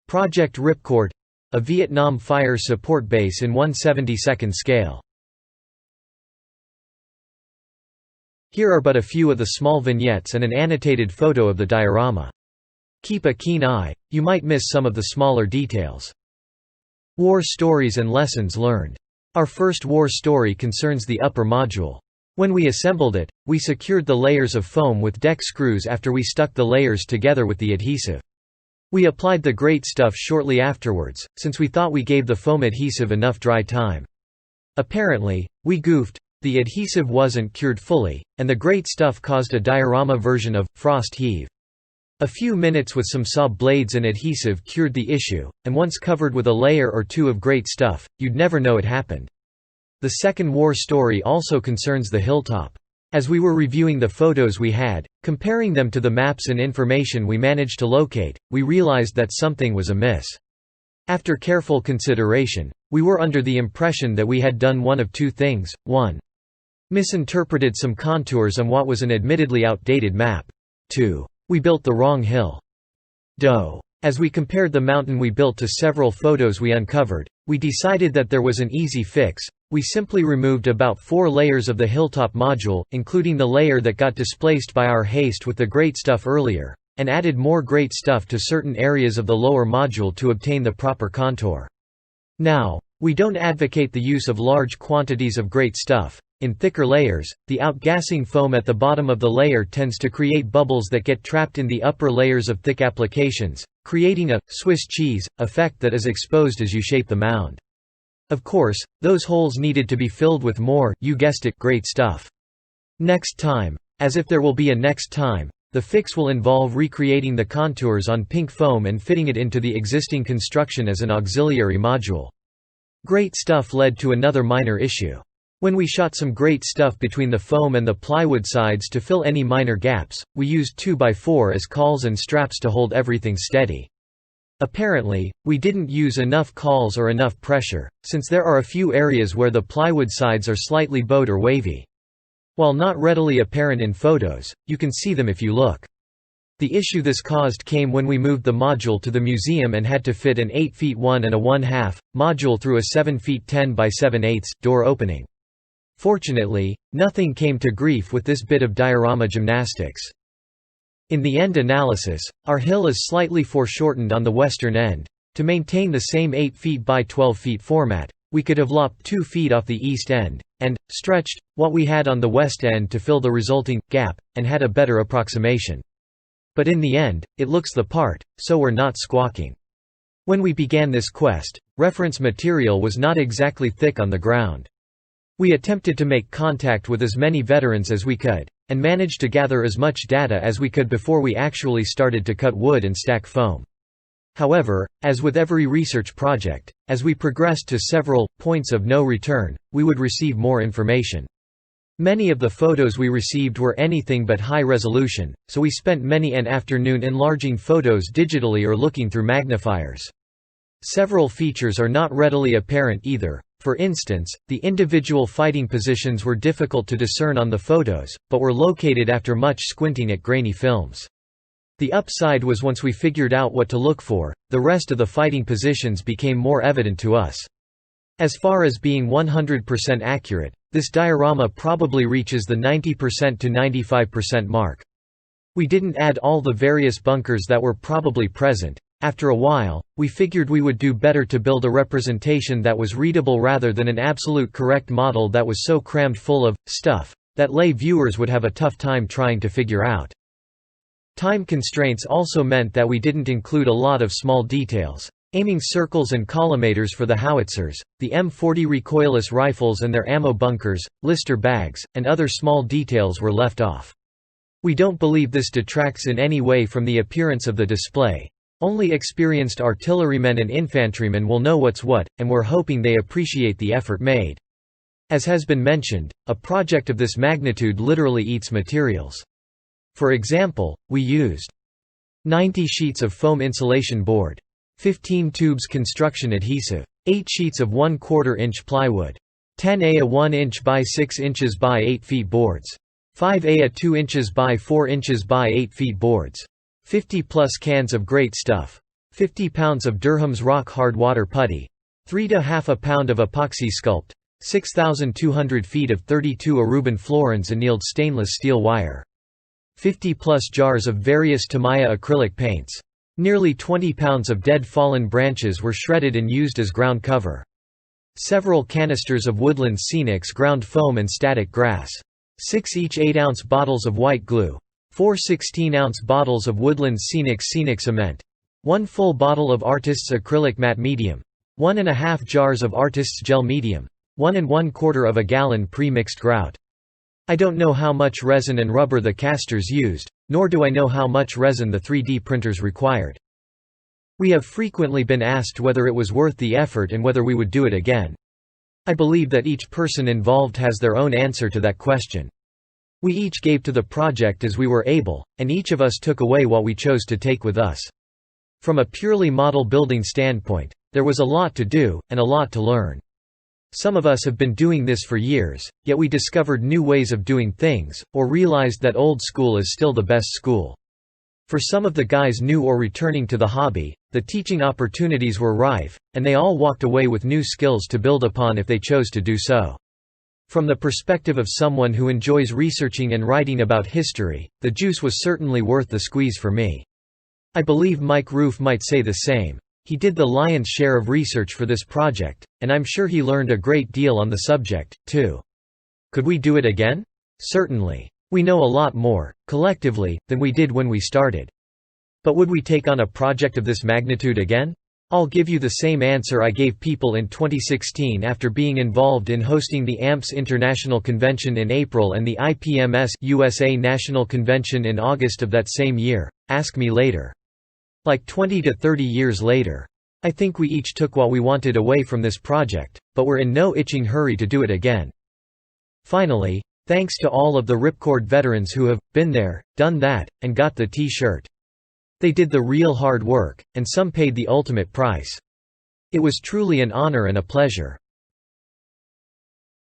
Project Ripcord, a Vietnam fire support base in 1/72nd scale. Here are but a few of the small vignettes and an annotated photo of the diorama. Keep a keen eye, you might miss some of the smaller details. War stories and lessons learned. Our first war story concerns the upper module. When we assembled it, we secured the layers of foam with deck screws after we stuck the layers together with the adhesive. We applied the great stuff shortly afterwards, since we thought we gave the foam adhesive enough dry time. Apparently, we goofed, the adhesive wasn't cured fully, and the great stuff caused a diorama version of frost heave. A few minutes with some saw blades and adhesive cured the issue, and once covered with a layer or two of great stuff, you'd never know it happened. The second war story also concerns the hilltop. As we were reviewing the photos we had, comparing them to the maps and information we managed to locate, we realized that something was amiss. After careful consideration, we were under the impression that we had done one of two things: 1. Misinterpreted some contours on what was an admittedly outdated map. 2. We built the wrong hill. As we compared the mountain we built to several photos we uncovered, we decided that there was an easy fix. We simply removed about 4 layers of the hilltop module, including the layer that got displaced by our haste with the great stuff earlier, and added more great stuff to certain areas of the lower module to obtain the proper contour. Now, we don't advocate the use of large quantities of great stuff. In thicker layers, the outgassing foam at the bottom of the layer tends to create bubbles that get trapped in the upper layers of thick applications, creating a Swiss cheese effect that is exposed as you shape the mound. Of course, those holes needed to be filled with more, you guessed it, great stuff. Next time, as if there will be a next time, the fix will involve recreating the contours on pink foam and fitting it into the existing construction as an auxiliary module. Great stuff led to another minor issue. When we shot some great stuff between the foam and the plywood sides to fill any minor gaps, we used 2x4 as cauls and straps to hold everything steady. Apparently, we didn't use enough cauls or enough pressure, since there are a few areas where the plywood sides are slightly bowed or wavy. While not readily apparent in photos, you can see them if you look. The issue this caused came when we moved the module to the museum and had to fit an 8 feet 1 1/2 module through a 7 feet 10 by 7/8 door opening. Fortunately, nothing came to grief with this bit of diorama gymnastics. In the end analysis, our hill is slightly foreshortened on the western end. To maintain the same 8 feet by 12 feet format, we could have lopped 2 feet off the east end, and stretched what we had on the west end to fill the resulting gap, and had a better approximation. But in the end, it looks the part, so we're not squawking. When we began this quest, reference material was not exactly thick on the ground. We attempted to make contact with as many veterans as we could, and managed to gather as much data as we could before we actually started to cut wood and stack foam. However, as with every research project, as we progressed to several points of no return, we would receive more information. Many of the photos we received were anything but high resolution, so we spent many an afternoon enlarging photos digitally or looking through magnifiers. Several features are not readily apparent either. For instance, the individual fighting positions were difficult to discern on the photos, but were located after much squinting at grainy films. The upside was once we figured out what to look for, the rest of the fighting positions became more evident to us. As far as being 100% accurate, this diorama probably reaches the 90% to 95% mark. We didn't add all the various bunkers that were probably present. After a while, we figured we would do better to build a representation that was readable rather than an absolute correct model that was so crammed full of stuff that lay viewers would have a tough time trying to figure out. Time constraints also meant that we didn't include a lot of small details. Aiming circles and collimators for the howitzers, the M40 recoilless rifles and their ammo bunkers, blister bags, and other small details were left off. We don't believe this detracts in any way from the appearance of the display. Only experienced artillerymen and infantrymen will know what's what, and we're hoping they appreciate the effort made. As has been mentioned, a project of this magnitude literally eats materials. For example, we used 90 sheets of foam insulation board, 15 tubes construction adhesive, 8 sheets of 1/4 inch plywood, 10 a 1 inch by 6 inches by 8 feet boards, 5 a 2 inches by 4 inches by 8 feet boards, 50 plus cans of great stuff, 50 pounds of Durham's rock hard water putty, 3 to half a pound of epoxy sculpt, 6,200 feet of 32 Aruban Florins annealed stainless steel wire, 50-plus jars of various Tamiya acrylic paints. Nearly 20 pounds of dead fallen branches were shredded and used as ground cover. Several canisters of Woodland Scenics ground foam and static grass. 6 each 8-ounce bottles of white glue. 4 16-ounce bottles of Woodland Scenic cement. 1 full bottle of Artists Acrylic Matte Medium. 1½ jars of Artists Gel Medium. 1 1/4 gallon pre-mixed grout. I don't know how much resin and rubber the casters used, nor do I know how much resin the 3D printers required. We have frequently been asked whether it was worth the effort and whether we would do it again. I believe that each person involved has their own answer to that question. We each gave to the project as we were able, and each of us took away what we chose to take with us. From a purely model building standpoint, there was a lot to do, and a lot to learn. Some of us have been doing this for years, yet we discovered new ways of doing things, or realized that old school is still the best school. For some of the guys new or returning to the hobby, the teaching opportunities were rife, and they all walked away with new skills to build upon if they chose to do so. From the perspective of someone who enjoys researching and writing about history, the juice was certainly worth the squeeze for me. I believe Mike Roof might say the same. He did the lion's share of research for this project, and I'm sure he learned a great deal on the subject, too. Could we do it again? Certainly. We know a lot more, collectively, than we did when we started. But would we take on a project of this magnitude again? I'll give you the same answer I gave people in 2016 after being involved in hosting the AMPS International Convention in April and the IPMS USA National Convention in August of that same year. Ask me later. Like 20 to 30 years later. I think we each took what we wanted away from this project, but we're in no itching hurry to do it again. Finally, thanks to all of the Ripcord veterans who have been there, done that, and got the T-shirt. They did the real hard work, and some paid the ultimate price. It was truly an honor and a pleasure.